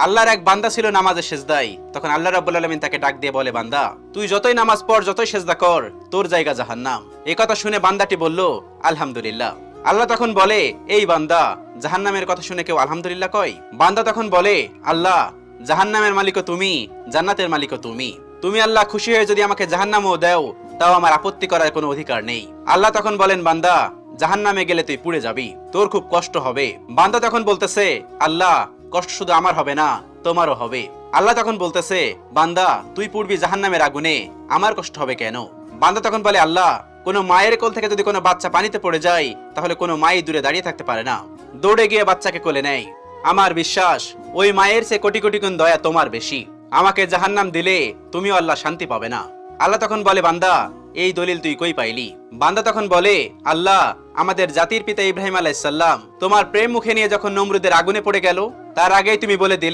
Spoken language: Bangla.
আল্লাহর এক বান্দা ছিল নামাজে সেজদায়। তখন আল্লাহ রাব্বুল আলামিন তাকে ডাক দিয়ে বলে, বান্দা তুই যতই নামাজ পড়, যতই সেজদা কর, তোর জায়গা জাহান্নাম। এই কথা শুনে বান্দাটি বলল, আলহামদুলিল্লাহ। আল্লাহ তখন বলে, এই বান্দা, জাহান্নামের কথা শুনে কেউ আলহামদুলিল্লাহ কয়? বান্দা তখন বলে, আল্লাহ, জাহান্নামের মালিকও তুমি, জান্নাতের মালিকও তুমি। তুমি আল্লাহ খুশি হয়ে যদি আমাকে জাহান্নামও দাও, তাও আমার আপত্তি করার কোনো অধিকার নেই। আল্লাহ তখন বলেন, বান্দা, জাহান্নামে গেলে তুই পুড়ে যাবি, তোর খুব কষ্ট হবে। বান্দা তখন বলতেছে, আল্লাহ, কষ্ট শুধু আমার হবে না, তোমারও হবে। আল্লাহ তখন বলতেছে, বান্দা, তুই পুড়বি জাহান্নামের আগুনে, আমার কষ্ট হবে কেন? বান্দা তখন বলে, আল্লাহ, কোনো মায়ের কোল থেকে যদি কোনো বাচ্চা পানিতে পড়ে যায়, তাহলে কোনো মাই দূরে দাঁড়িয়ে থাকতে পারে না, দৌড়ে গিয়ে বাচ্চাকে কোলে নেয়। আমার বিশ্বাস ওই মায়ের চেয়ে কোটি কোটি গুণ দয়া তোমার বেশি। আমাকে জাহান্নাম দিলে তুমিও আল্লাহ শান্তি পাবে না। আল্লাহ তখন বলে, বান্দা, এই দলিল তুই কই পাইলি? বান্দা তখন বলে, আল্লাহ, আমাদের জাতির পিতা ইব্রাহিম আলাইহিস সালাম তোমার প্রেম মুখে নিয়ে যখন নমরুদের আগুনে পড়ে গেল, তার আগেই তুমি বলে দিলে